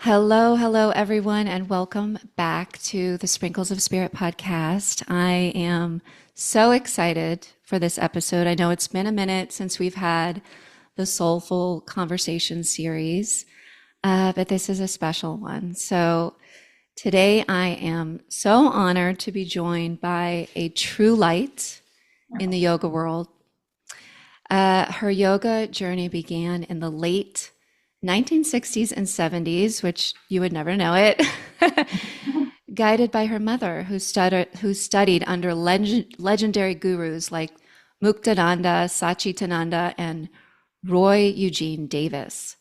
Hello, hello, everyone, and welcome back to the Sprinkles of Spirit podcast. I am so excited for this episode. I know it's been a minute since we've had the Soulful Conversation series, but this is a special one. So today I am so honored to be joined by a true light in the yoga world. Her yoga journey began in the late 1960s and 70s, which you would never know it, guided by her mother, who studied under legendary gurus like Muktananda, Sachitananda, and Roy Eugene Davis.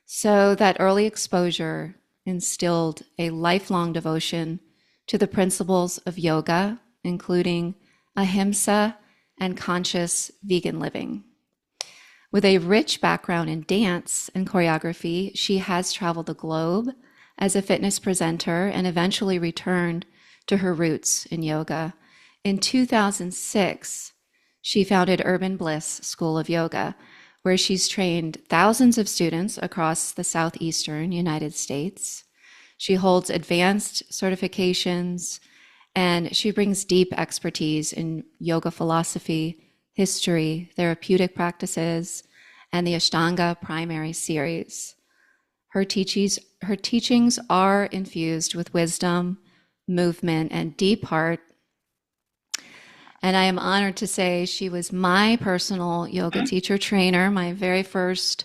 So that early exposure instilled a lifelong devotion to the principles of yoga, including ahimsa and conscious vegan living. With a rich background in dance and choreography, she has traveled the globe as a fitness presenter and eventually returned to her roots in yoga. In 2006, she founded Urban Bliss School of Yoga, where she's trained thousands of students across the southeastern United States. She holds advanced certifications and she brings deep expertise in yoga philosophy, history, therapeutic practices, and the Ashtanga primary series. Her teachings are infused with wisdom, movement, and deep heart. And I am honored to say she was my personal yoga teacher trainer, my very first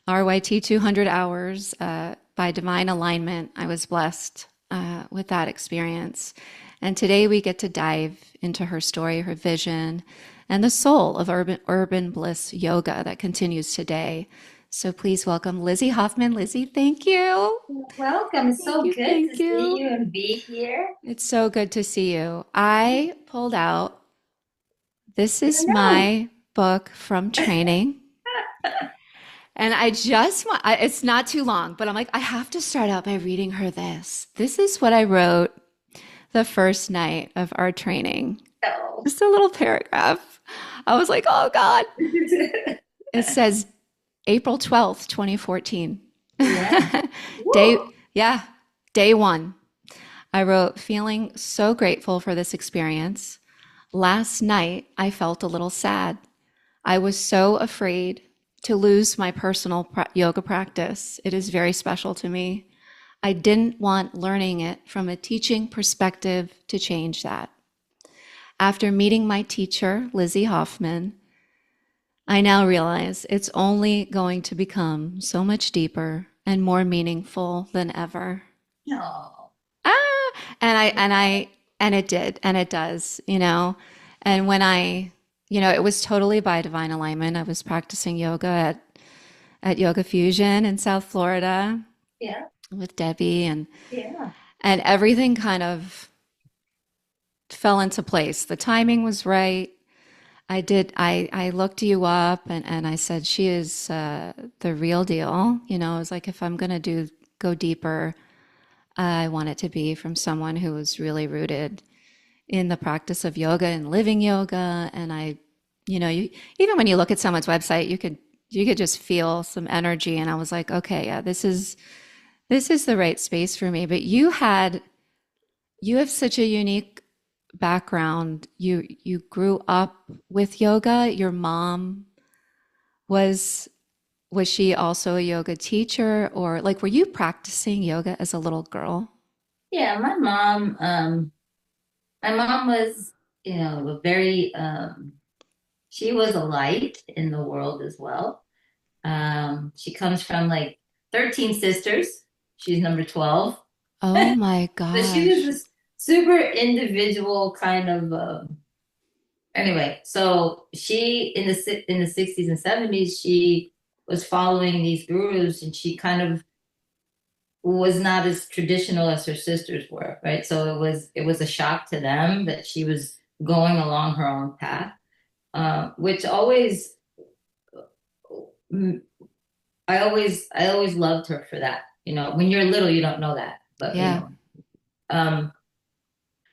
RYT 200 hours by divine alignment. I was blessed with that experience. And today we get to dive into her story, her vision, and the soul of urban bliss yoga that continues today. So please welcome Lizzy Hoffman. Lizzy, thank you. Welcome. It's Thank so you. good to Thank see you. you and be here. It's so good to see you. I pulled out, this I is know. my book from training. And I just want, it's not too long, but I'm like, I have to start out by reading her this. This is what I wrote the first night of our training. So, Just a little paragraph. I was like, oh God. It says April 12th, 2014. yeah. Day, Woo. yeah, day one. I wrote, feeling so grateful for this experience. Last night, I felt a little sad. I was so afraid to lose my personal yoga practice. It is very special to me. I didn't want learning it from a teaching perspective to change that. After meeting my teacher, Lizzy Hoffman, I now realize it's only going to become so much deeper and more meaningful than ever. No. Ah, and it did, and it does, you know. And when it was totally by divine alignment. I was practicing yoga at Yoga Fusion in South Florida Yeah. with Debbie, Yeah. and everything kind of fell into place. The timing was right. I looked you up and I said, she is the real deal. I was like, if I'm going to go deeper, I want it to be from someone who is really rooted in the practice of yoga and living yoga. And even when you look at someone's website, you could just feel some energy. And I was like, okay, yeah, this is the right space for me. But you have such a unique background. You grew up with yoga. Your mom was was she also a yoga teacher, or like, were you practicing yoga as a little girl? Yeah. My mom was, a very, she was a light in the world as well. She comes from like 13 sisters. She's number 12. Oh my But she was gosh. this super individual kind of, anyway, so she in the 60s and 70s, she was following these gurus and she kind of was not as traditional as her sisters were, right? So it was a shock to them that she was going along her own path, which always mm, I always loved her for that. When you're little, you don't know that, but Yeah. um,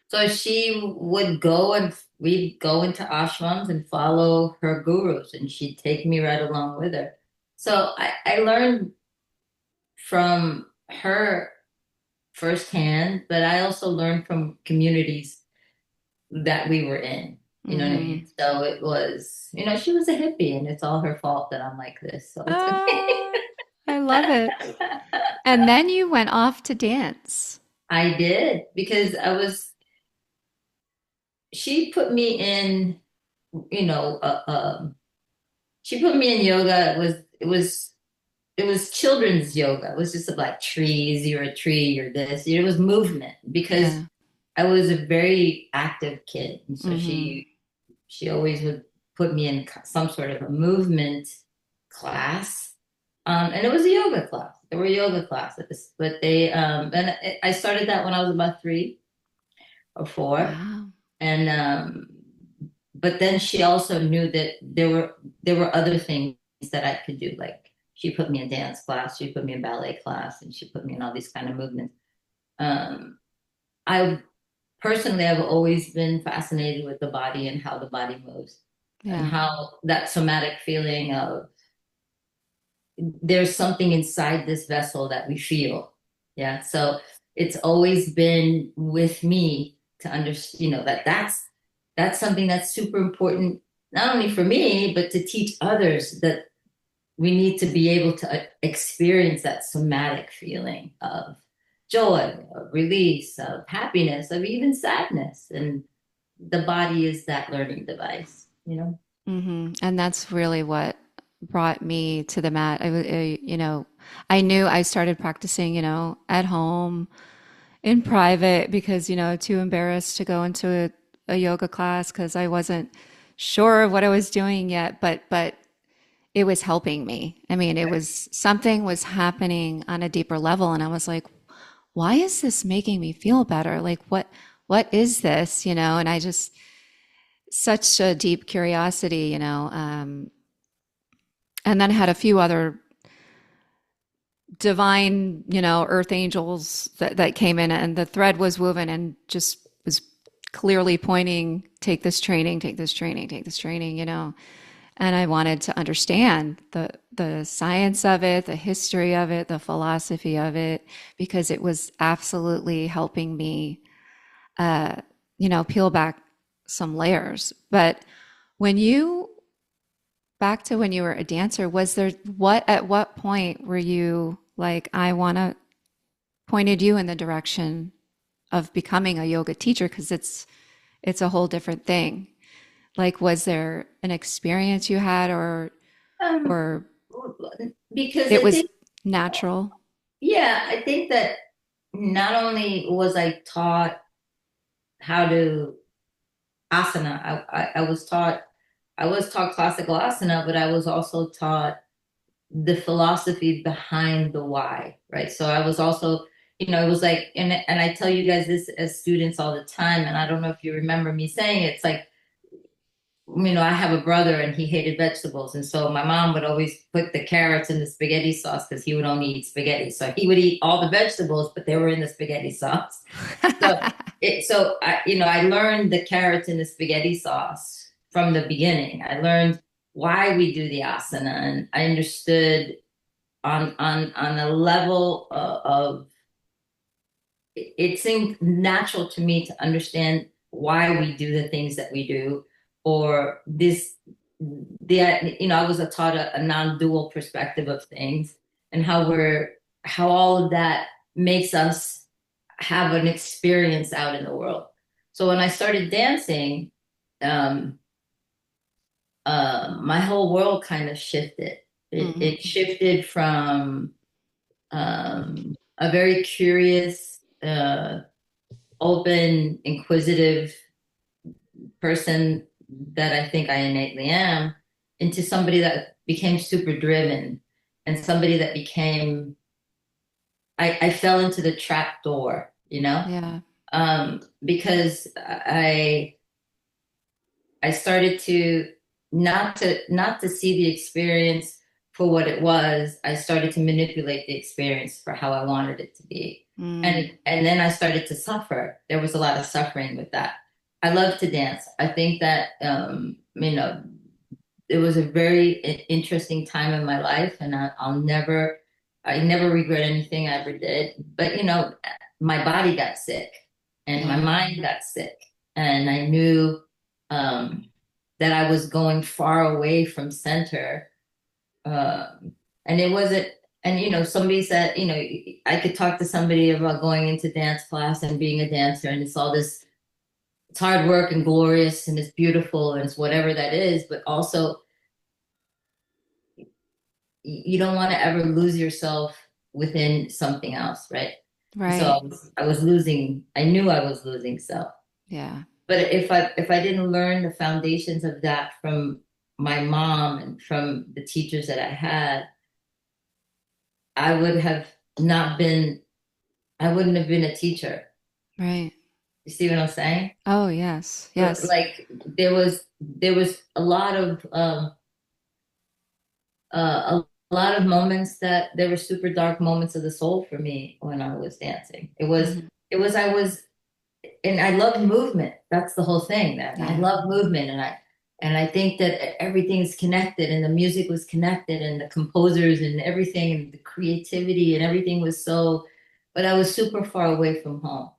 so she would go and we'd go into ashrams and follow her gurus, and she'd take me right along with her. So I learned from her firsthand, but I also learned from communities that we were in. You know what I mean? Mm-hmm. So it was, she was a hippie and it's all her fault that I'm like this. So it's okay. Ah, I love it. And then you went off to dance. I did because she put me in, you know, she put me in yoga. It was children's yoga. It was just like trees, you're a tree, you're this. It was movement because Yeah. I was a very active kid. And so Mm-hmm. she always would put me in some sort of a movement class. And it was a yoga class. There were yoga classes, but and I started that when I was about 3 or 4. Wow. And but then she also knew that there were other things that I could do. Like she put me in dance class, she put me in ballet class, and she put me in all these kind of movements. Um, I personally have always been fascinated with the body and how the body moves and Yeah. how that somatic feeling of there's something inside this vessel that we feel. Yeah. So it's always been with me to understand, that's something that's super important, not only for me, but to teach others that we need to be able to experience that somatic feeling of joy, of release, of happiness, of even sadness. And the body is that learning device. Mm-hmm. And that's really what brought me to the mat. I knew I started practicing, at home in private because, too embarrassed to go into a yoga class because I wasn't sure of what I was doing yet, but it was helping me. I mean, it was something was happening on a deeper level, and I was like, why is this making me feel better? Like what is this? And I just such a deep curiosity, and then had a few other divine, earth angels that came in, and the thread was woven and just was clearly pointing, take this training, take this training, take this training, And I wanted to understand the science of it, the history of it, the philosophy of it, because it was absolutely helping me, peel back some layers. But when you back to when you were a dancer, was there at what point were you like, I want to pointed you in the direction of becoming a yoga teacher because it's a whole different thing. Like, was there an experience you had, Um, or because it I was think, natural? yeah, I think that not only was I taught how to asana, I was taught classical asana, but I was also taught the philosophy behind the why, right? So I was also, it was like, and I tell you guys this as students all the time, and I don't know if you remember me saying it, it's like, I have a brother and he hated vegetables. And so my mom would always put the carrots in the spaghetti sauce because he would only eat spaghetti. So he would eat all the vegetables, but they were in the spaghetti sauce. So I learned the carrots in the spaghetti sauce from the beginning. I learned why we do the asana, and I understood on a level of it seemed natural to me to understand why we do the things that we do, or I was taught a non-dual perspective of things, and how all of that makes us have an experience out in the world. So when I started dancing, um, my whole world kind of shifted. It Hmm. shifted from a very curious, open, inquisitive person that I think I innately am into somebody that became super driven and somebody that became, I fell into the trap door, Yeah. because I started to not to see the experience for what it was. I started to manipulate the experience for how I wanted it to be. Mm. And then I started to suffer. There was a lot of suffering with that. I love to dance. I think that it was a very interesting time in my life, and I'll never I never regret anything I ever did. But, my body got sick and my Yeah. mind got sick. And I knew um, that I was going far away from center. And it wasn't, and, somebody said, I could talk to somebody about going into dance class and being a dancer, and it's all this, it's hard work and glorious and it's beautiful and it's whatever that is, but also you don't want to ever lose yourself within something else, right? So Right. I was losing, I knew I was losing self. Yeah. But if I didn't learn the foundations of that from my mom and from the teachers that I had, I would have not been, I wouldn't have been a teacher. Right. You see what I'm saying? Oh, yes. But Yes. like there was a lot of a lot of moments that there were super dark moments of the soul for me when I was dancing. Hmm. I was, and I love movement. That's the whole thing. That I Yeah. love movement, and I think that everything is connected, and the music was connected, and the composers and everything, and the creativity and everything was so. But I was super far away from home,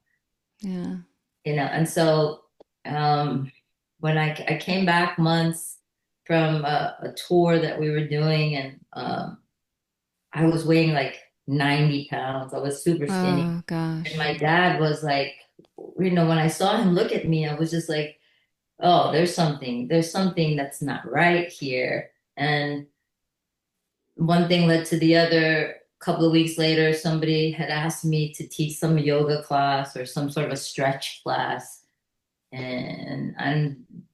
Yeah. and so when I came back months from a tour that we were doing, and I was weighing like 90 pounds. I was super skinny. Oh, And gosh. my dad was like, when I saw him look at me, I was just like, oh, there's something that's not right here. And one thing led to the other. A couple of weeks later, somebody had asked me to teach some yoga class or some sort of a stretch class. And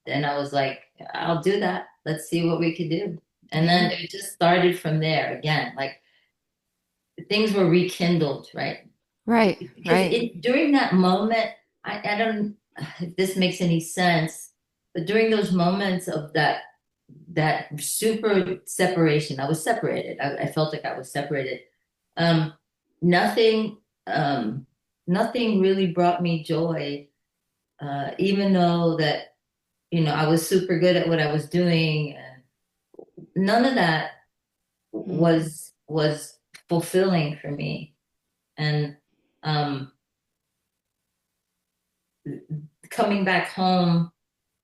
then I was like, I'll do that. Let's see what we could do. And then Yeah. it just started from there again. Like things were rekindled, right? Right. Because Right. during that moment, I don't if this makes any sense, but during those moments of that super separation, I was separated. I felt like I was separated. Um, nothing, um, nothing really brought me joy, even though that I was super good at what I was doing. None of that Mm. was fulfilling for me, and um, coming back home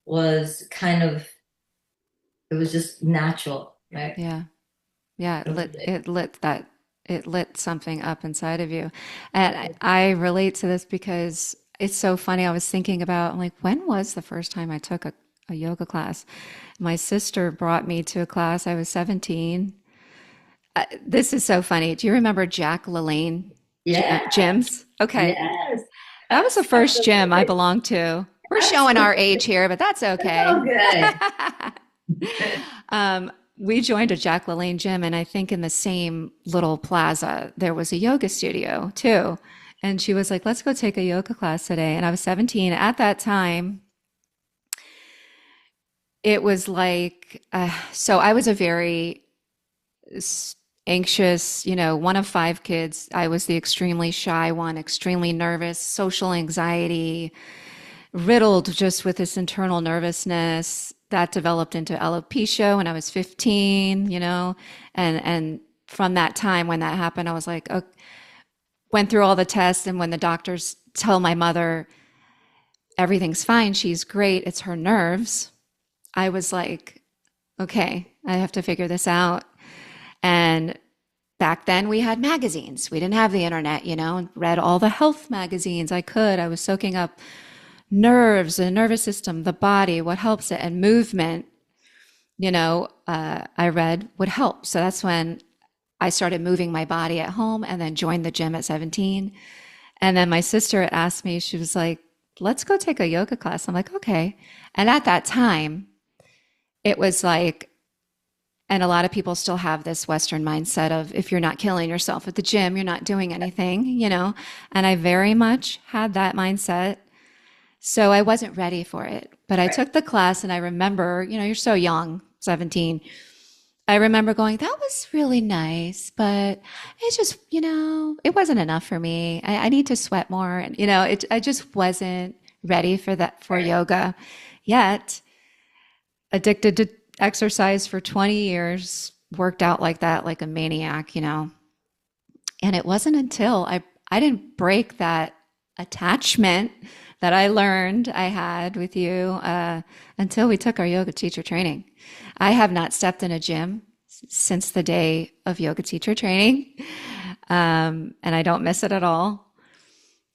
was kind of it was just natural, right? Yeah. Yeah. It was It lit something up inside of you. And I relate to this because it's so funny. I was thinking about, I'm like, when was the first time I took a yoga class? My sister brought me to a class. I was 17. This is so funny. Do you remember Jack LaLanne yeah, gyms? Okay. yes. That was the first gym I Absolutely. belonged to. We're showing our age Absolutely. here, but that's That's okay. all good. We joined a Jack LaLanne gym, and I think in the same little plaza, there was a yoga studio too. And she was like, let's go take a yoga class today. And I was 17. At that time, it was like, so I was a very anxious, one of five kids. I was the extremely shy one, extremely nervous, social anxiety, riddled just with this internal nervousness that developed into alopecia when I was 15, and from that time when that happened, I was like, oh, went through all the tests, and when the doctors tell my mother everything's fine, she's great, it's her nerves, I was like, okay, I have to figure this out. And back then we had magazines. We didn't have the internet, and read all the health magazines I could. I was soaking up nerves, the nervous system, the body, what helps it, and movement, I read would help. So that's when I started moving my body at home and then joined the gym at 17. And then my sister asked me, she was like, let's go take a yoga class. I'm like, okay. And at that time, it was like, and a lot of people still have this Western mindset of if you're not killing yourself at the gym, you're not doing anything, And I very much had that mindset. So I wasn't ready for it. But I Right. took the class and I remember, you're so young, 17. I remember going, that was really nice, but it's just, it wasn't enough for me. I need to sweat more. And, I just wasn't ready for that, for Right. yoga yet. Addicted to exercise for 20 years, worked out like that, like a maniac, And it wasn't until I didn't break that attachment that I learned I had with you until we took our yoga teacher training. I have not stepped in a gym since the day of yoga teacher training, and I don't miss it at all.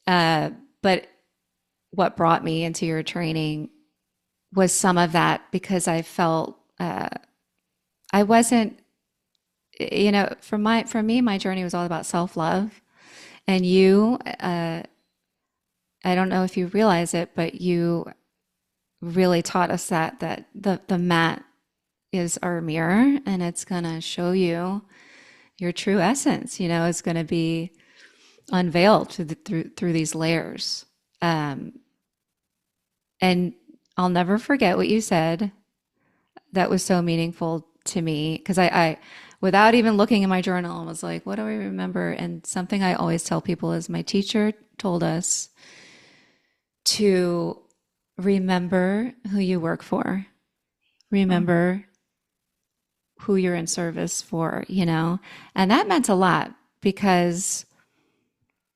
But what brought me into your training was some of that because I felt I wasn't, for me, my journey was all about self love, and you. I don't know if you realize it, but you really taught us that the mat is our mirror, and it's going to show you your true essence. It's going to be unveiled through these layers. And I'll never forget what you said. That was so meaningful to me because I, without even looking in my journal, I was like, what do I remember? And something I always tell people is my teacher told us to remember who you work for, remember who you're in service for. And that meant a lot because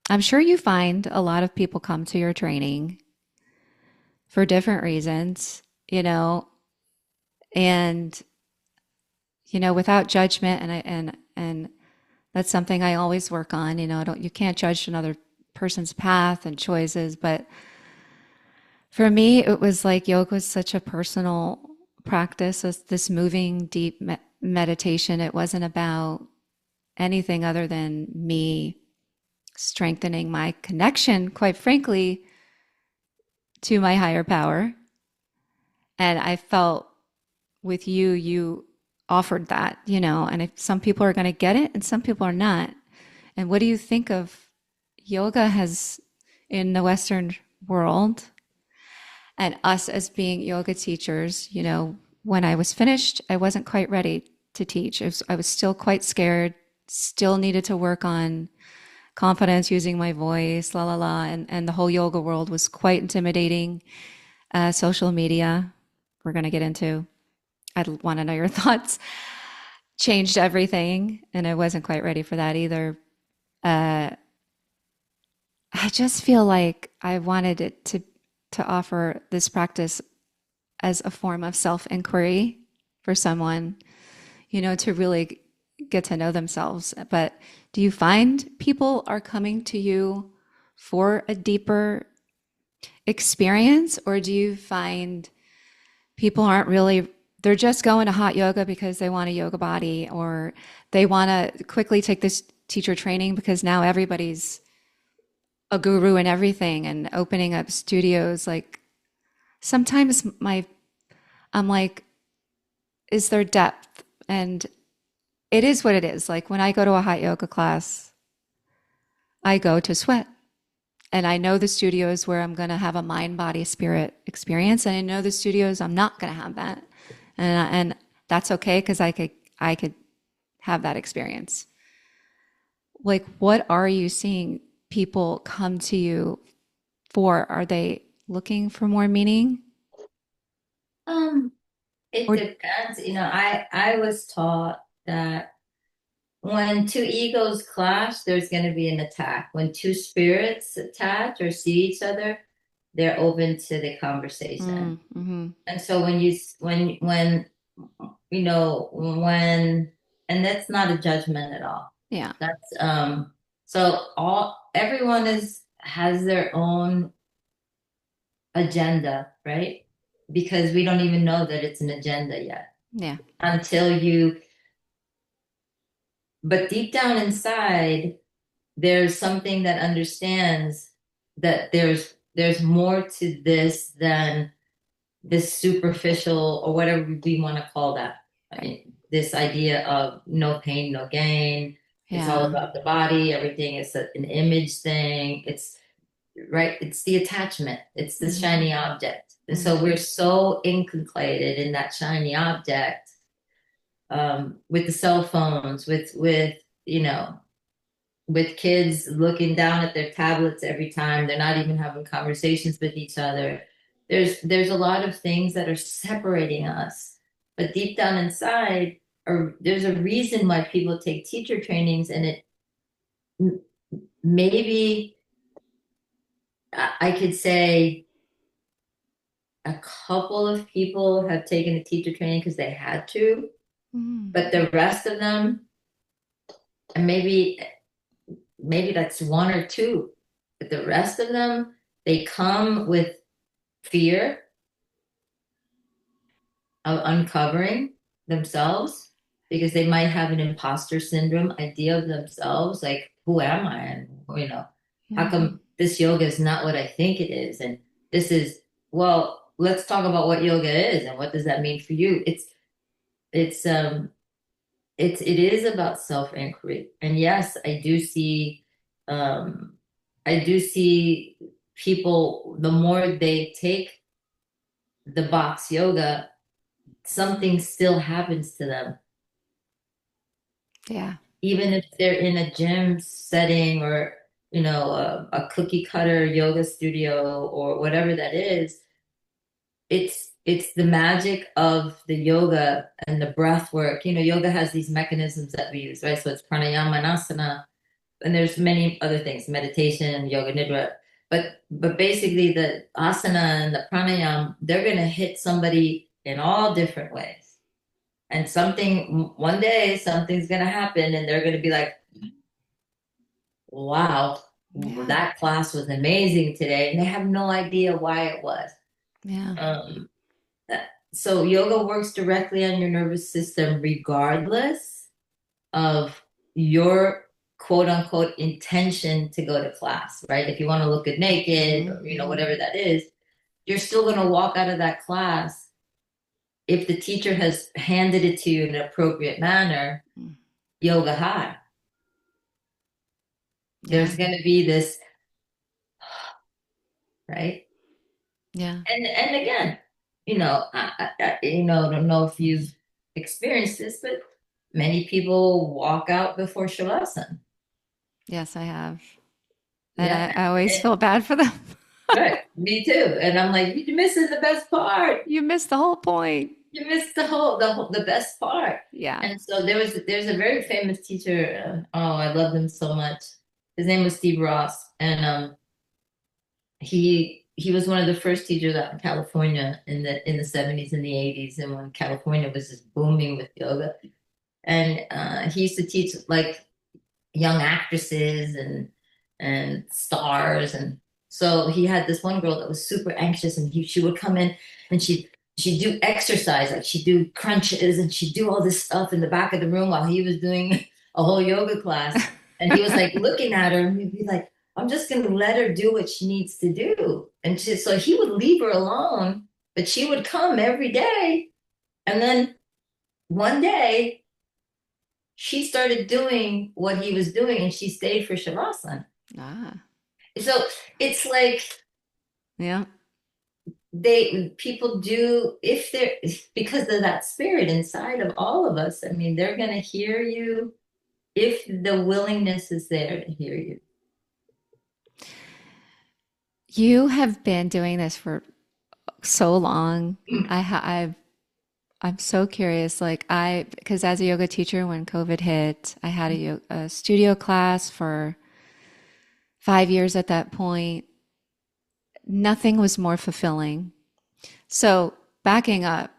I'm sure you find a lot of people come to your training for different reasons, and without judgment, and that's something I always work on. You can't judge another person's path and choices, but for me, it was like yoga was such a personal practice, this moving, deep meditation. It wasn't about anything other than me strengthening my connection, quite frankly, to my higher power. And I felt with you, you offered that, and if some people are going to get it and some people are not. And what do you think of yoga has in the Western world and us as being yoga teachers? When I was finished, I wasn't quite ready to teach. I was still quite scared, still needed to work on confidence using my voice, la la la. And the whole yoga world was quite intimidating. Social media, we're going to get into. I'd want to know your thoughts. Changed everything, and I wasn't quite ready for that either. I just feel like I wanted it to offer this practice as a form of self-inquiry for someone, to really get to know themselves. But do you find people are coming to you for a deeper experience, or do you find people aren't really, they're just going to hot yoga because they want a yoga body, or they want to quickly take this teacher training because now everybody's a guru and everything and opening up studios? Like sometimes I'm like, is there depth? And it is what it is. Like when I go to a hot yoga class, I go to sweat. And I know the studios where I'm going to have a mind, body, spirit experience. And I know the studios I'm not going to have that. And that's okay because I could have that experience. Like, what are you seeing people come to you for? Are they looking for more meaning? Um, it Or depends. I was taught that when two egos clash, there's going to be an attack. When two spirits attach or see each other, they're open to the conversation. mm-hmm. And so when and that's not a judgment at all. Yeah, That's so all everyone is has their own agenda, right? Because we don't even know that it's an agenda yet yeah, until you, but deep down inside, there's something that understands that there's more to this than this superficial or whatever we want to call that. I right. mean, this idea of no pain, no gain. It's all Yeah. about the body. Everything is an image thing. It's right. It's the attachment. It's the Mm-hmm. shiny object. And so Mm-hmm. we're so inculcated in that shiny object, with the cell phones, you know, with kids looking down at their tablets every time. They're not even having conversations with each other. There's a lot of things that are separating us. But deep down inside, or there's a reason why people take teacher trainings, and m- maybe I could say a couple of people have taken the teacher training because they had to, Mm. but the rest of them, and maybe that's one or two, but the rest of them, they come with fear of uncovering themselves because they might have an imposter syndrome idea of themselves, like, who am I? And, how Mm. come this yoga is not what I think it is? And this is, well, let's talk about what yoga is and what does that mean for you? It's, it is about self-inquiry. And yes, um, I do see people, the more they take the box yoga, something still happens to them. Yeah. Even if they're in a gym setting or, a cookie cutter yoga studio or whatever that is, it's the magic of the yoga and the breath work. Yoga has these mechanisms that we use, right? So it's pranayama and asana, and there's many other things, meditation, yoga nidra. But basically the asana and the pranayama, they're gonna hit somebody in all different ways. And one day something's gonna happen and they're gonna be like, wow, Yeah. that class was amazing today. And they have no idea why it was. Yeah. Um, so yoga works directly on your nervous system, regardless of your quote unquote intention to go to class, right? If you want to look good naked or Mm-hmm. whatever that is, you're still going to walk out of that class if the teacher has handed it to you in an appropriate manner, yoga high. Yeah. There's going to be this, right? Yeah. And again, I don't know if you've experienced this, but many people walk out before shavasana. Yes, I have. And Yeah. I always And, feel bad for them. right. Me too. And I'm like, you're missing the best part. You missed the whole point. You missed the best part. Yeah. And so there's a very famous teacher. Oh, I love him so much. His name was Steve Ross, and he was one of the first teachers out in California in the 70s and the 80s, and when California was just booming with yoga. And he used to teach like young actresses and stars, and so he had this one girl that was super anxious, and she would come in and she'd do exercise, like she'd do crunches and she'd do all this stuff in the back of the room while he was doing a whole yoga class, and he was like looking at her and he'd be like, I'm just going to let her do what she needs to do. And so he would leave her alone, but she would come every day. And then one day she started doing what he was doing and she stayed for Shavasana. Ah. So it's like Yeah. people do, if they're, because of that spirit inside of all of us, I mean, they're going to hear you if the willingness is there to hear you. You have been doing this for so long. I'm so curious. Because as a yoga teacher, when COVID hit, I had a studio class for 5 years at that point. Nothing was more fulfilling. So, backing up,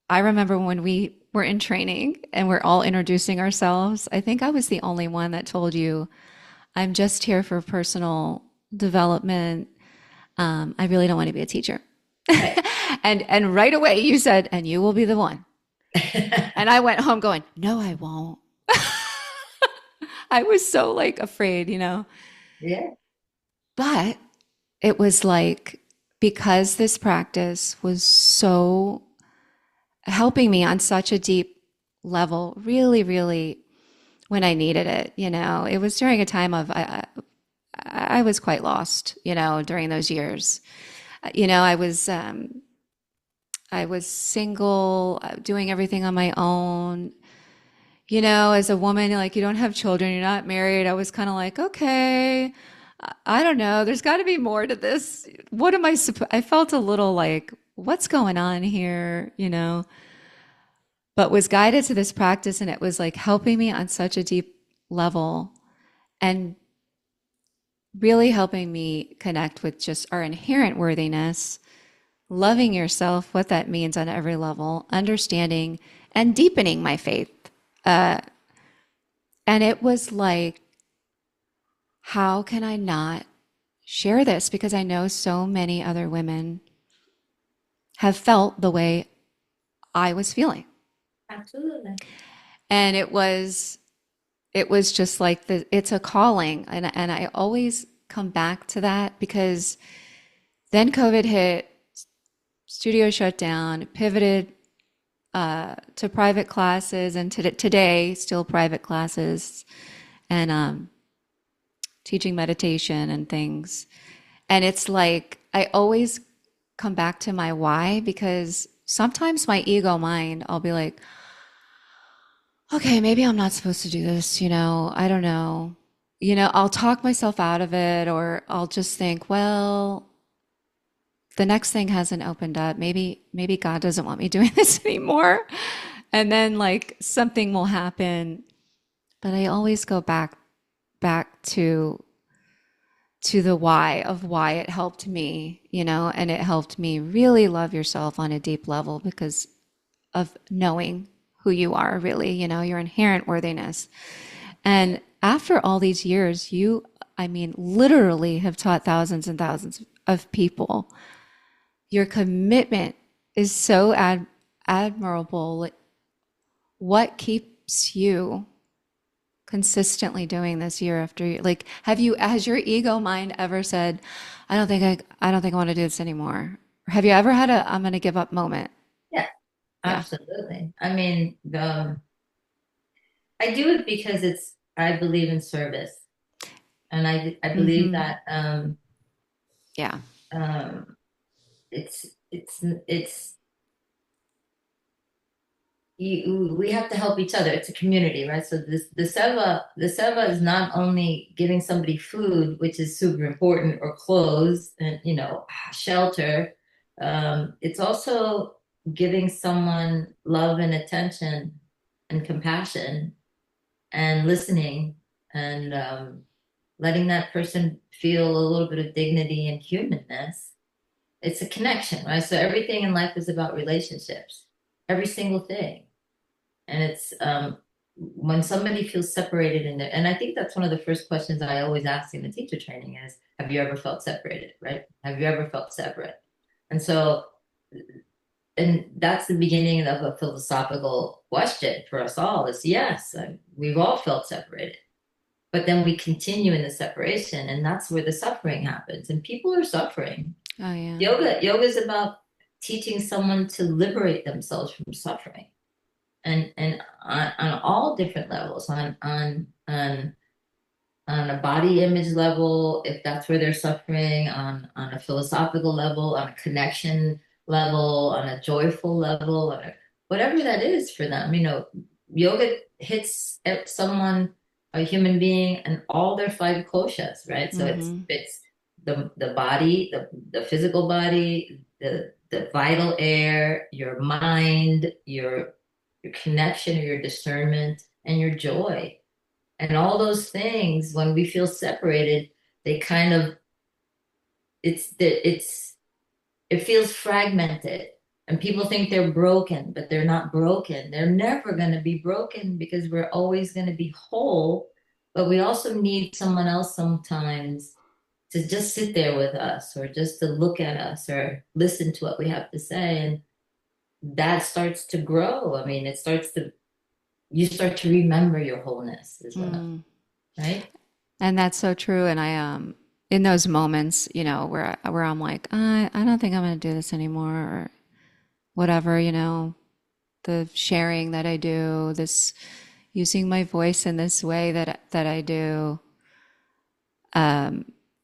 I remember when we were in training and we're all introducing ourselves. I think I was the only one that told you, I'm just here for personal development. I really don't want to be a teacher. Right. And right away you said, and you will be the one. And I went home going, no, I won't. I was so like afraid. Yeah. But it was like, because this practice was so helping me on such a deep level, really, really, when I needed it. It was during a time of, I was quite lost, during those years. I was single, doing everything on my own. As a woman, like, you don't have children, you're not married. I was kind of like, okay, I don't know. There's got to be more to this. What am I supposed? I felt a little like, what's going on here? But was guided to this practice, and it was like helping me on such a deep level. and really helping me connect with just our inherent worthiness, loving yourself, what that means on every level, understanding and deepening my faith. And it was like, how can I not share this? Because I know so many other women have felt the way I was feeling. Absolutely. And it was just like it's a calling. And I always come back to that because then COVID hit, studio shut down, pivoted to private classes, and today still private classes, and teaching meditation and things. And it's like I always come back to my why because sometimes my ego mind, I'll be like, okay, maybe I'm not supposed to do this, I don't know. I'll talk myself out of it, or I'll just think, well, the next thing hasn't opened up. Maybe God doesn't want me doing this anymore. And then like something will happen, but I always go back to the why of why it helped me, and it helped me really love yourself on a deep level because of knowing who you are really, your inherent worthiness. And after all these years, I mean, literally have taught thousands and thousands of people. Your commitment is so admirable. Like, what keeps you consistently doing this year after year? Like, has your ego mind ever said, I don't think I want to do this anymore? Or have you ever had a I'm going to give up moment? Yeah, Yeah. absolutely. I mean, I do it because I believe in service. And I believe Mm-hmm. that Yeah. um, it's we have to help each other. It's a community, right? So the seva is not only giving somebody food, which is super important, or clothes and shelter. It's also giving someone love and attention and compassion and listening and letting that person feel a little bit of dignity and humanness. It's a connection, right? So everything in life is about relationships, every single thing. And it's when somebody feels separated in there, and I think that's one of the first questions I always ask in the teacher training is, have you ever felt separated, right? Have you ever felt separate? And so, and that's the beginning of a philosophical question for us all is yes, we've all felt separated. But then we continue in the separation, and that's where the suffering happens. And people are suffering. Oh, yeah. Yoga is about teaching someone to liberate themselves from suffering, and on all different levels, on a body image level, if that's where they're suffering, on a philosophical level, on a connection level, on a joyful level, whatever that is for them. Yoga hits someone, a human being, and all their five koshas, right? So Mm-hmm. it's the body, the physical body, the vital air, your mind, your connection or your discernment, and your joy. And all those things, when we feel separated, they kind of it feels fragmented. And people think they're broken, but they're not broken. They're never going to be broken because we're always going to be whole. But we also need someone else sometimes to just sit there with us or just to look at us or listen to what we have to say. And that starts to grow. I mean, you start to remember your wholeness as well, Mm. right? And that's so true. And in those moments, where I'm like, I don't think I'm going to do this anymore, or whatever, the sharing that I do, this using my voice in this way that I do,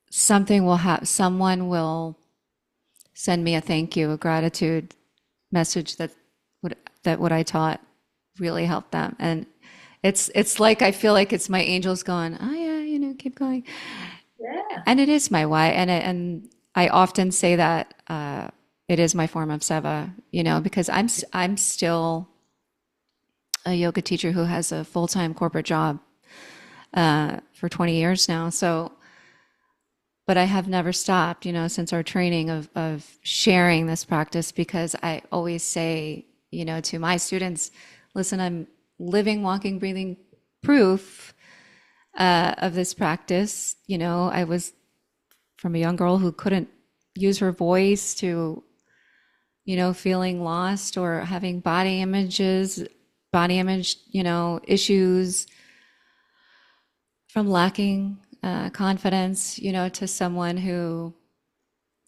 someone will send me a thank you, a gratitude message would, that what I taught really helped them. And it's like I feel like it's my angels going, oh yeah, keep going. Yeah. And it is my why. And I often say that it is my form of seva, because I'm still a yoga teacher who has a full-time corporate job. for 20 years now. So, but I have never stopped, since our training of sharing this practice because I always say, to my students, listen, I'm living, walking, breathing proof of this practice. I was from a young girl who couldn't use her voice to, feeling lost or having body image, issues from lacking confidence, to someone who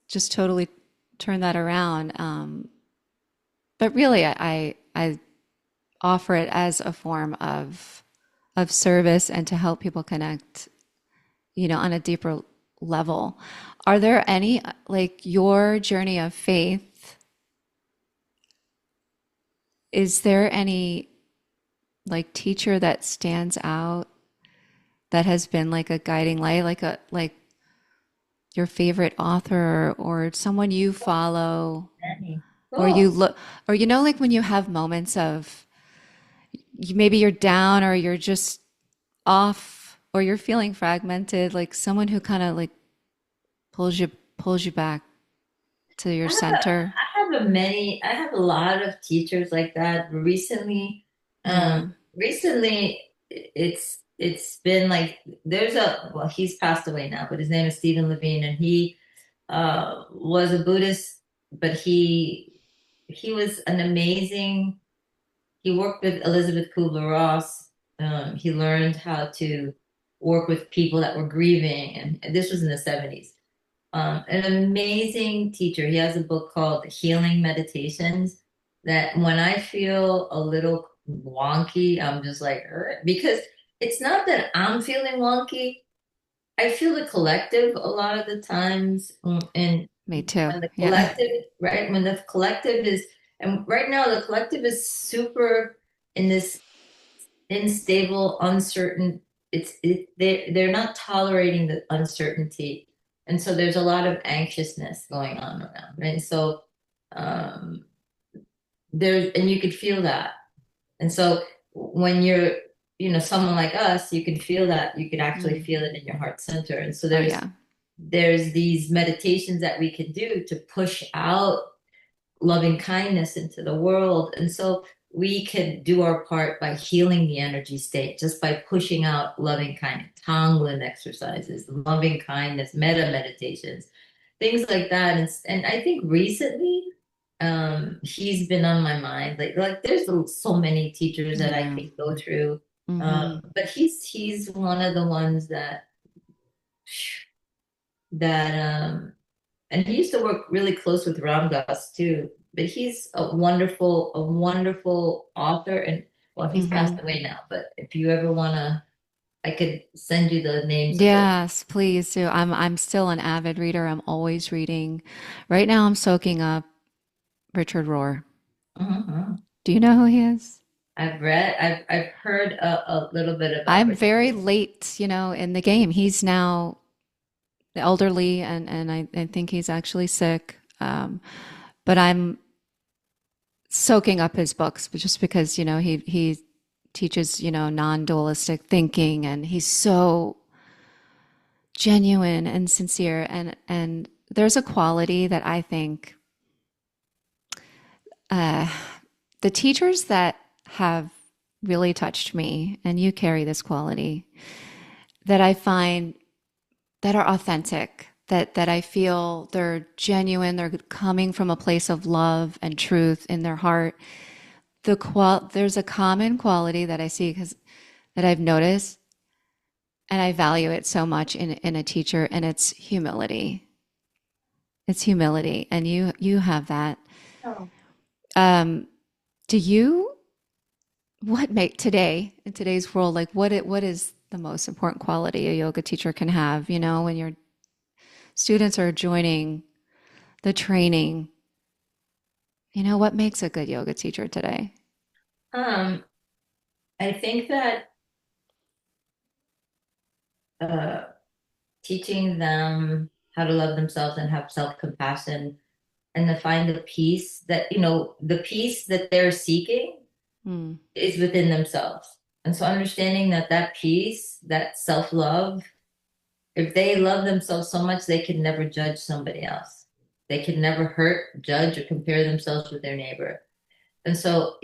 just totally turned that around. But really, I offer it as a form of service and to help people connect, on a deeper level. Are there any, like your journey of faith, is there any like teacher that stands out that has been like a guiding light, like your favorite author or someone you follow or you Cool. look or like when you have moments of maybe you're down or you're just off or you're feeling fragmented, like someone who kind of like pulls you back to your center. I have a lot of teachers like that. Yeah. Recently it's been like well, he's passed away now, but his name is Stephen Levine, and he was a Buddhist, but he was an amazing. He worked with Elizabeth Kubler-Ross. He learned how to work with people that were grieving, and this was in the 70s. An amazing teacher. He has a book called Healing Meditations that when I feel a little wonky, I'm just like, because it's not that I'm feeling wonky. I feel the collective a lot of the times. And Me too. when the Yeah. collective, right? When the collective is, and right now the collective is super in this unstable, uncertain. They're not tolerating the uncertainty, and so there's a lot of anxiousness going on around, right? So um, and you could feel that, and so when you're, someone like us, you can feel that. You can actually Mm. feel it in your heart center, and so Oh yeah. there's these meditations that we can do to push out loving kindness into the world. And so we can do our part by healing the energy state just by pushing out loving kindness, Tonglen exercises, loving kindness, metta meditations, things like that. And I think recently, he's been on my mind. Like there's so many teachers I that I know. can go through. Hmm. But he's one of the ones that and he used to work really close with Ram Dass too. But he's a wonderful author. And well, he's passed Hmm. away now. But if you ever wanna, I could send you the names of the. Yes, please do. I'm still an avid reader. I'm always reading. Right now I'm soaking up Richard Rohr. Mhm. Do you know who he is? I've heard a little bit about I'm Richard. very late, in the game. He's now elderly and I think he's actually sick. But I'm soaking up his books just because, he teaches, non-dualistic thinking and he's so genuine and sincere and there's a quality that I think uh, the teachers that have really touched me, and you carry this quality, that I find that are authentic, that I feel they're genuine, they're coming from a place of love and truth in their heart. There's a common quality that I see because that I've noticed, and I value it so much in a teacher, and it's humility. It's humility, and you have that. Oh. Um, do you what make today in today's world like what is the most important quality a yoga teacher can have, when your students are joining the training, what makes a good yoga teacher today? Um, I think that uh, teaching them how to love themselves and have self-compassion and to find the peace that, the peace that they're seeking Hmm. is within themselves. And so understanding that that peace, that self-love, if they love themselves so much, they can never judge somebody else. They can never hurt, judge, or compare themselves with their neighbor. And so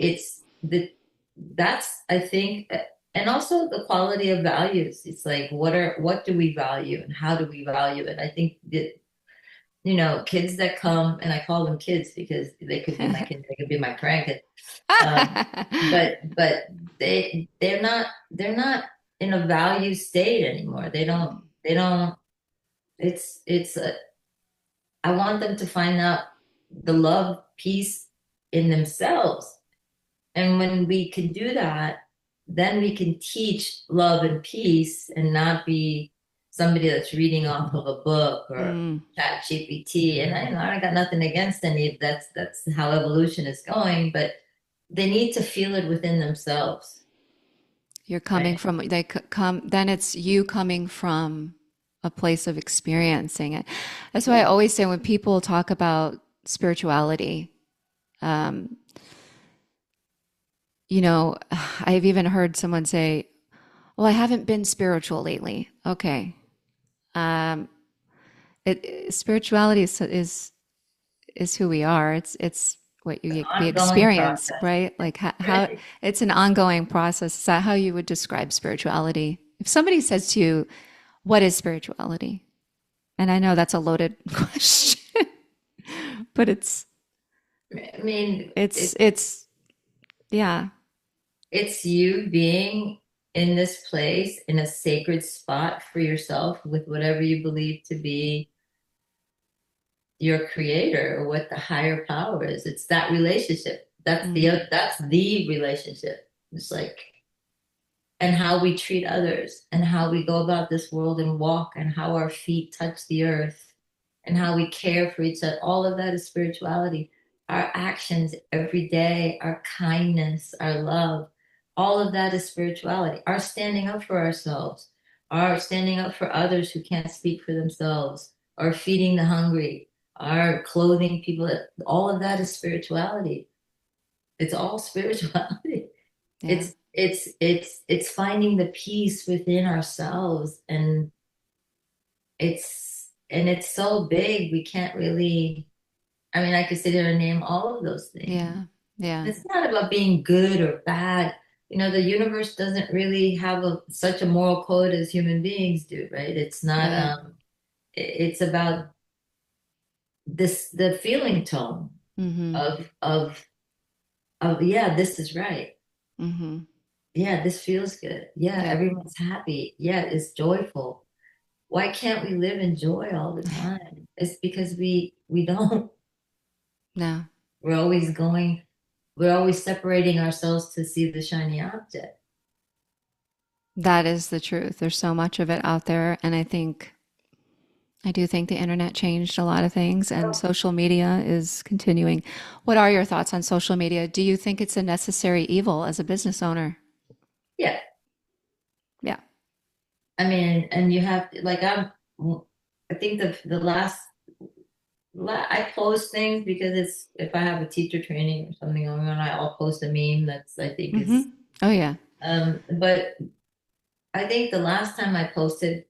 that's, I think, and also the quality of values. It's like, what do we value and how do we value it? I think that, kids that come, and I call them kids because they could be my kids, they could be my grandkids. Um, but they're not in a value state anymore. They don't, I want them to find out the love, peace in themselves. And when we can do that, then we can teach love and peace and not be somebody that's reading off of a book or Mm. chat GPT. And I got nothing against any of that's how evolution is going, but they need to feel it within themselves, You're coming right? from, come, then it's you coming from a place of experiencing it. That's why I Yeah. always say when people talk about spirituality, um, I've even heard someone say, well, I haven't been spiritual lately. Okay. Um, spirituality is who we are. It's what we Ongoing experience, process, right? Like how right? it's an ongoing process. Is that how you would describe spirituality? If somebody says to you, "What is spirituality?" And I know that's a loaded question, but I mean, it's it's yeah, it's you being in this place in a sacred spot for yourself with whatever you believe to be your creator or what the higher power is. It's that relationship. mm, That's the relationship. It's like, and how we treat others and how we go about this world and walk and how our feet touch the earth and how we care for each other. All of that is spirituality. Our actions every day, our kindness, our love, all of that is spirituality. Our standing up for ourselves, our standing up for others who can't speak for themselves, our feeding the hungry, our clothing people, all of that is spirituality. It's all spirituality. yeah, It's finding the peace within ourselves, and it's so big we can't really, I mean, I could sit here and name all of those things. yeah, yeah, It's not about being good or bad. The universe doesn't really have such a moral code as human beings do, right? It's not right. it's about the feeling tone Mm-hmm. of yeah, this is right. Mm-hmm. Yeah, this feels good. Yeah, Yep. everyone's happy. Yeah, it's joyful. Why can't we live in joy all the time? It's because we don't. No, We're always going, we're always separating ourselves to see the shiny object. that is the truth. There's so much of it out there, and I do think the internet changed a lot of things, and Oh, social media is continuing. What are your thoughts on social media? Do you think it's a necessary evil as a business owner? yeah. Yeah. I mean, and you have like I think the last I post things because it's if I have a teacher training or something going on, I'll post a meme that's I think Mm-hmm. is Oh, yeah. but I think the last time I posted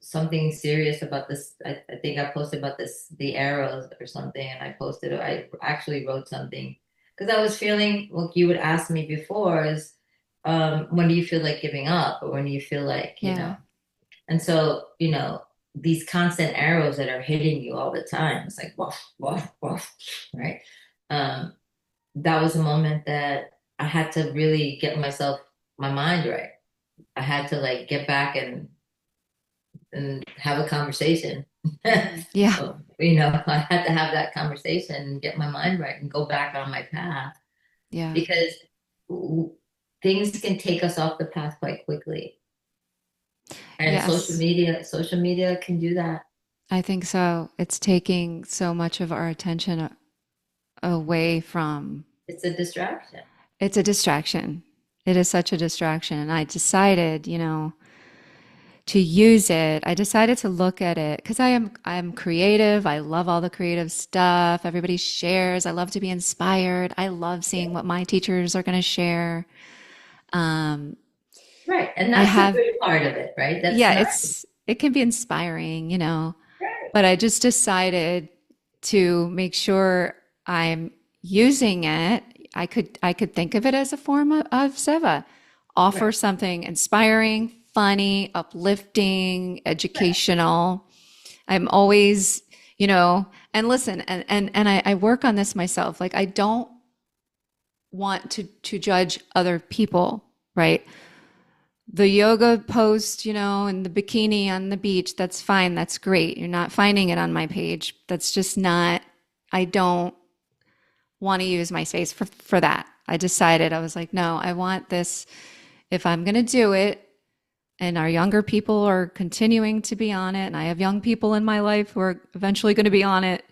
something serious about this, I think I posted about the arrows or something, and I actually wrote something because I was feeling what you would ask me before is, when do you feel like giving up, or when do you feel like, Yeah. and so, these constant arrows that are hitting you all the time, it's like, woof, woof, woof, right? Um, that was a moment that I had to really get my mind right. I had to like get back and have a conversation. Hmm. Yeah. I had to have that conversation and get my mind right and go back on my path Yeah. because w- things can take us off the path quite quickly. And Yes. social media can do that. I think so. It's taking so much of our attention away from It's a distraction. it's a distraction. It is such a distraction. And I decided, to use it. I decided to look at it because I'm creative. I love all the creative stuff. Everybody shares. I love to be inspired. I love seeing what my teachers are going to share. Um, Right. And I that's a have, good part of it, right? That's yeah, nice. it can be inspiring, Right. but I just decided to make sure I'm using it. I could think of it as a form of seva. Offer Right. something inspiring, funny, uplifting, Right. educational. I'm always, you know, and listen, and I work on this myself. Like I don't want to judge other people, right? The yoga post, and the bikini on the beach, that's fine. That's great. You're not finding it on my page. That's just not, I don't want to use my space for that. I decided, I was like, no, I want this. If I'm going to do it, and our younger people are continuing to be on it, and I have young people in my life who are eventually going to be on it,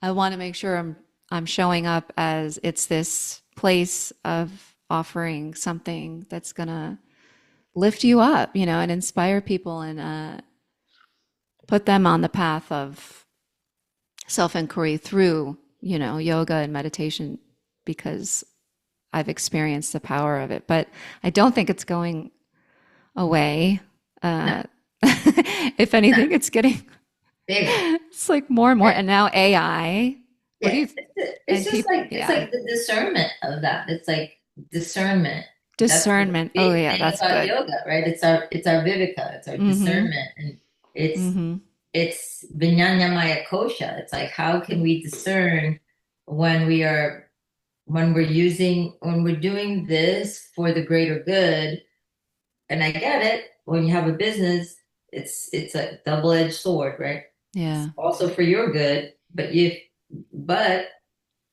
I want to make sure I'm showing up as it's this place of offering something that's going to lift you up, and inspire people and put them on the path of self inquiry through, yoga and meditation because I've experienced the power of it. But I don't think it's going away. No, Uh, if no. anything, it's getting, Bigger. it's like more and more. And now AI, what do Yeah, you, it's and just people, like it's yeah, like the discernment of that. It's like discernment. That's the discernment. Oh, big yeah, thing that's about good. yoga, right? It's our viveka, it's our Mm hmm. discernment, and it's Mm it's Vijnanamaya kosha. It's like how can we discern when we are when we're doing this for the greater good. And I get it. When you have a business, it's a double-edged sword, right? hmm. It's Yeah. also for your good, but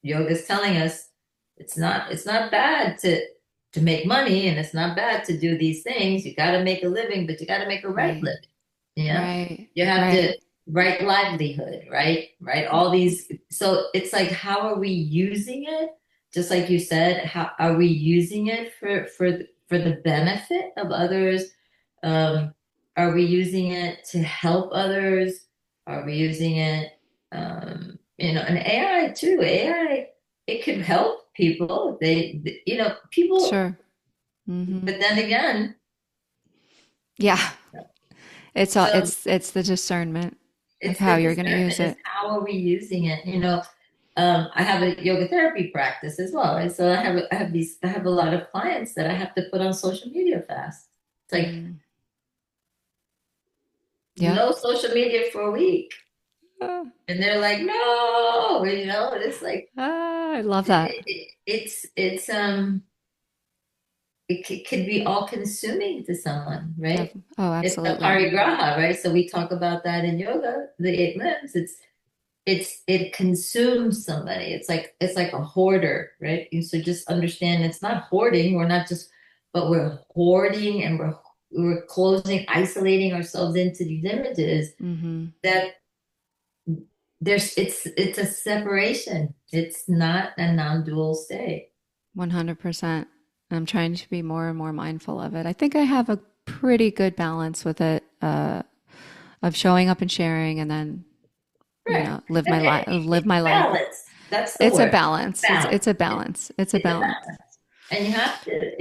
yoga's telling us it's not bad to make money, and it's not bad to do these things. You got to make a living, but you got to make a right Right. living. Yeah, Right. you have Right. to right livelihood, right, all these. So it's like, how are we using it? Just like you said, how are we using it for the benefit of others? um are we using it to help others? Are we using it, and AI too? AI, it could help people. People, Sure. Mm hmm. but then again, Yeah. It's all, so it's the discernment of it's how the you're going to discernment use is it. how are we using it? I have a yoga therapy practice as well, right? So I have a lot of clients that I have to put on social media fast. It's like Mm. Yeah. no social media for a week. Ah, And they're like, no, and it's like I love that. it could be all consuming to someone, right? Oh, It's the absolutely. parigraha, right? So we talk about that in yoga, the eight limbs. It consumes somebody. It's like a hoarder, right? And so just understand it's not hoarding. We're not just, but we're hoarding, and we're closing, isolating ourselves into these images Mm-hmm. that it's a separation. It's not a non-dual state. 100%. I'm trying to be more and more mindful of it. I think I have a pretty good balance with it, of showing up and sharing and then, Right. live my And life, live it's my life. balance. That's the It's a word. balance. Balance. It's a balance. It's a It's a balance. balance. And you have to,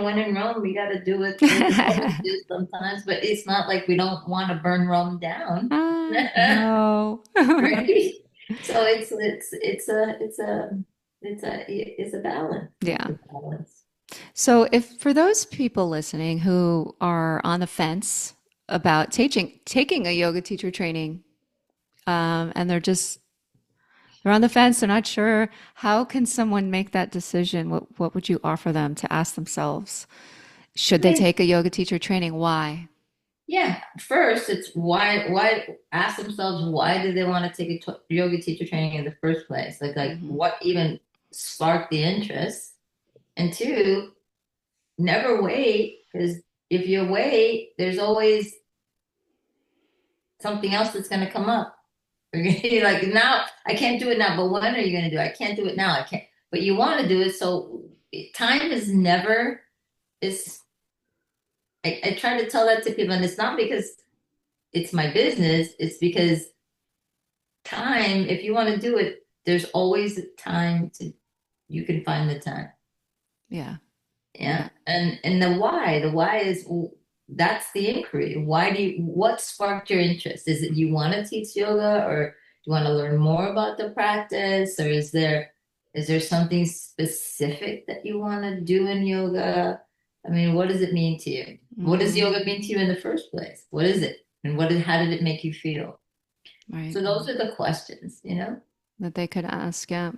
when in Rome, we got to do it the Romans do sometimes, but it's not like we don't want to burn Rome down. No. Right? So it's a balance. It's Yeah. a balance. So, if for those people listening who are on the fence about taking a yoga teacher training, and they're on the fence, they're not sure, how can someone make that decision? What would you offer them to ask themselves? I Should they mean, take a yoga teacher training? Why? yeah, first it's why ask themselves, why do they want to take a yoga teacher training in the first place? Like Hmm. what even sparked the interest? And two, never wait, because if you wait, there's always something else that's going to come up. You're like, now I can't do it now, but when are you going to do it? I can't do it now. I can't, but you want to do it. So time is never is. I try to tell that to people, and it's not because it's my business. It's because time, if you want to do it, there's always time to, you can find the time. Yeah. Yeah. Yeah. And the why is that's the inquiry. Why do you, what sparked your interest? Is it you want to teach yoga, or do you want to learn more about the practice, or is there something specific that you want to do in yoga? I mean, what does it mean to you? What does Mm, yoga mean to you in the first place? What is it? And how did it make you feel? right. So those are the questions, you know? That they could ask. Yeah.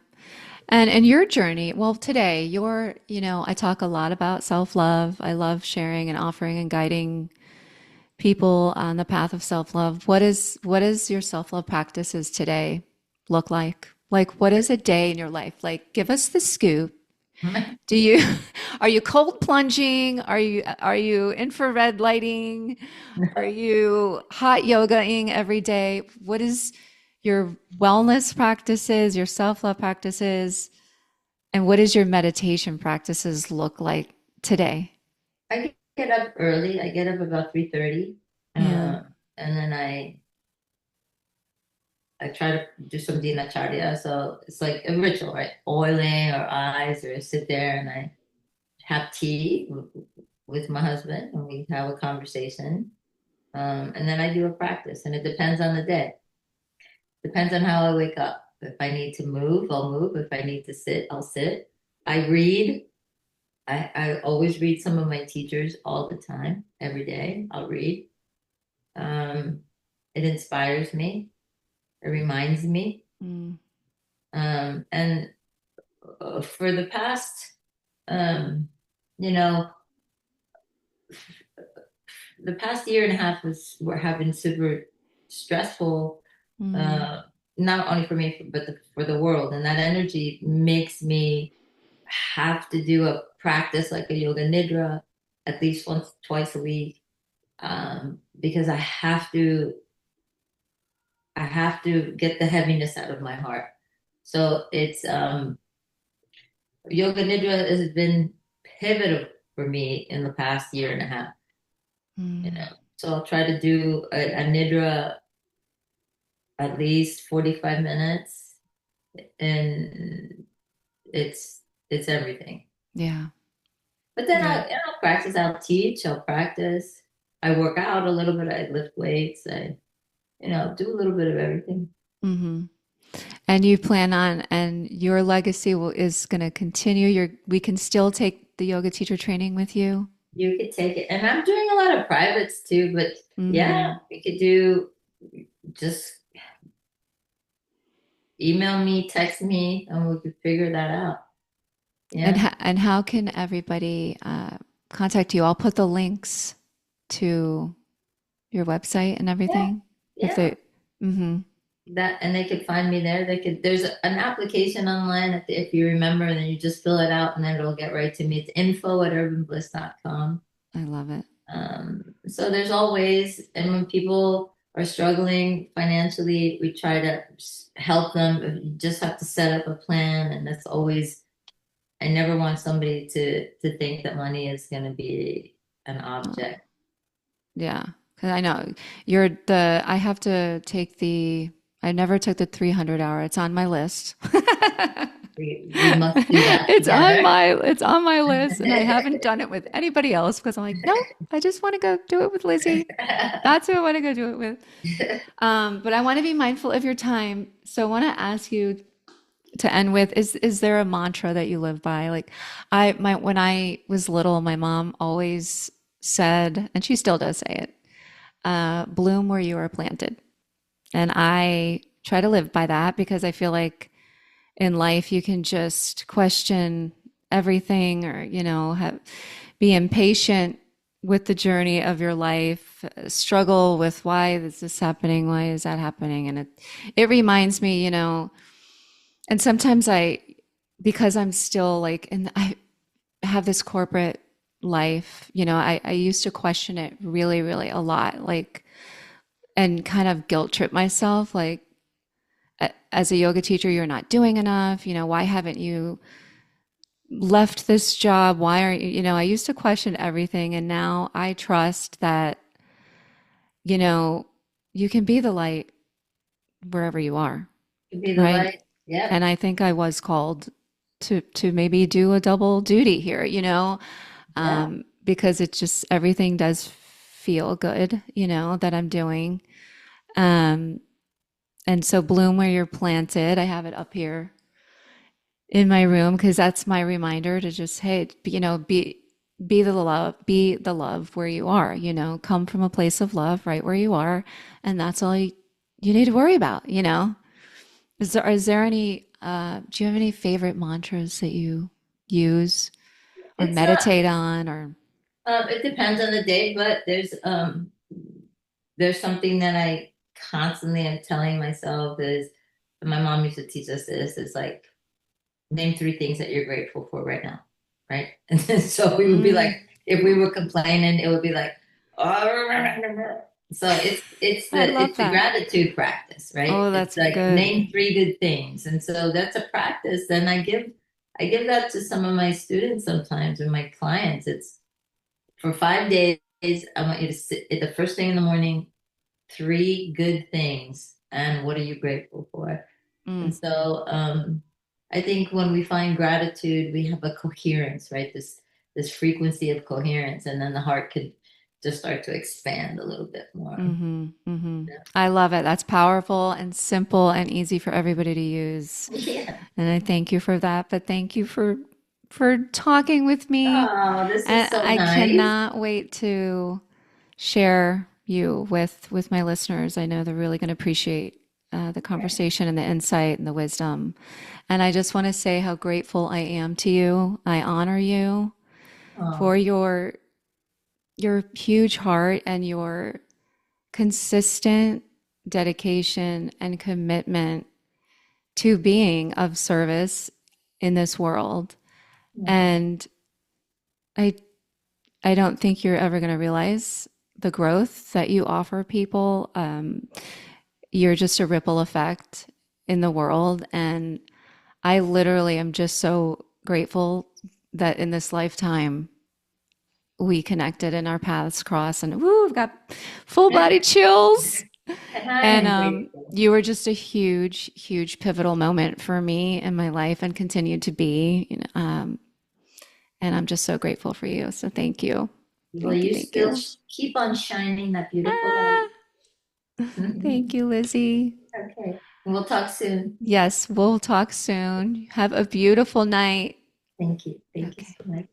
And your journey, well, today, I talk a lot about self-love. I love sharing and offering and guiding people on the path of self-love. What is your self-love practices today look like? Like, what is a day in your life? Like, give us the scoop. Do you are you cold plunging? Are you infrared lighting? Are you hot yogaing every day? What is your wellness practices, your self-love practices, and what does your meditation practices look like today? I get up early. I get up about 3:30. Yeah. And then I try to do some dinacharya. So it's like a ritual, right? Oiling our eyes, or sit there and I have tea with my husband and we have a conversation. And then I do a practice, and it depends on the day. Depends on how I wake up. If I need to move, I'll move. If I need to sit, I'll sit. I read. I always read some of my teachers all the time, every day. I'll read. Um, it inspires me. It reminds me. Mm, And for the past, um, you know, the past year and a half was have been super stressful, mm, uh, not only for me but for the world. And that energy makes me have to do a practice like a yoga nidra at least once, twice a week, because I have to get the heaviness out of my heart. So it's yoga nidra has been pivotal for me in the past year and a half, you mm. know. So I'll try to do a nidra at least 45 minutes, and it's everything. Yeah. But then Yeah. I'll practice, I'll teach, I'll practice. I work out a little bit, I lift weights, I do a little bit of everything. Hmm. And you plan on, and your legacy is going to continue. We can still take the yoga teacher training with you. You could take it. And I'm doing a lot of privates too, but yeah, Hmm. we could do just email me, text me, and we could figure that out. And Yeah. how can everybody contact you? I'll put the links to your website and Yeah. everything. If Yeah. they, hmm That, and they could find me there. There's an application online if you remember, and then you just fill it out and then it'll get right to me. It's info@urbanbliss.com. I love it. So there's always, and when people are struggling financially, we try to help them. You just have to set up a plan, and that's always, I never want somebody to think that money is going to be an Oh, object. yeah, because I know I have to take I never took the 300 hour. It's on my list. We must do that together. It's on my list, and I haven't done it with anybody else because I'm like, no, I just want to go do it with Lizzy. That's who I want to go do it with. But I want to be mindful of your time. So I want to ask you to end with, is there a mantra that you live by? Like when I was little, my mom always said, and she still does say it, bloom where you are planted. And I try to live by that because I feel like in life you can just question everything, or be impatient with the journey of your life, struggle with why is this happening, why is that happening, and it reminds me, and sometimes because I'm still like, and I have this corporate life, I used to question it really, really a lot, like, and kind of guilt trip myself, like, as a yoga teacher, you're not doing enough. Why haven't you left this job? Why aren't you, I used to question everything. And now I trust that, you know, you can be the light wherever you are, Could be the right? light. Yep. And I think I was called to maybe do a double duty here, Yeah. because it just everything does feel good, that I'm doing. Um, and so bloom where you're planted. I have it up here in my room because that's my reminder to just, hey, be the love where you are, come from a place of love right where you are, and that's all you need to worry about. Is there any do you have any favorite mantras that you use or It's meditate on or it depends on the day, but there's something that I constantly am telling myself is, and my mom used to teach us this, is like name three things that you're grateful for right now, right? And then, so we would be like, mm, if we were complaining, it would be like, so it's I the love it's the that. gratitude practice, right? Oh, It's that's like good. name three good things, and so that's a practice. And I give that to some of my students sometimes and my clients. It's for 5 days. I want you to sit at the first thing in the morning, three good things, and what are you grateful for? Mm, And so I think when we find gratitude, we have a coherence, right? This frequency of coherence, and then the heart can just start to expand a little bit more. mm-hmm, mm-hmm. I love it. That's powerful and simple and easy for everybody to use. Yeah. And I thank you for that. But thank you for talking with me. Oh, this And is so I nice. cannot wait to share you with my listeners. I know they're really going to appreciate the conversation and the insight and the wisdom. And I just want to say how grateful I am to you. I honor you for Oh, your huge heart and your consistent dedication and commitment to being of service in this world. yeah. And I I don't think you're ever going to realize the growth that you offer people. You're just a ripple effect in the world. And I literally am just so grateful that in this lifetime we connected and our paths crossed. And woo, I've got full body chills. And I'm grateful. you were just a huge, huge pivotal moment for me in my life and continue to be. And I'm just so grateful for you. So thank you. Well, Thank you. you Thank still you. keep on shining that beautiful light. Ah, thank you, Lizzy. Okay. We'll talk soon. Yes, we'll talk soon. Have a beautiful night. Thank you. Thank you Okay. so much.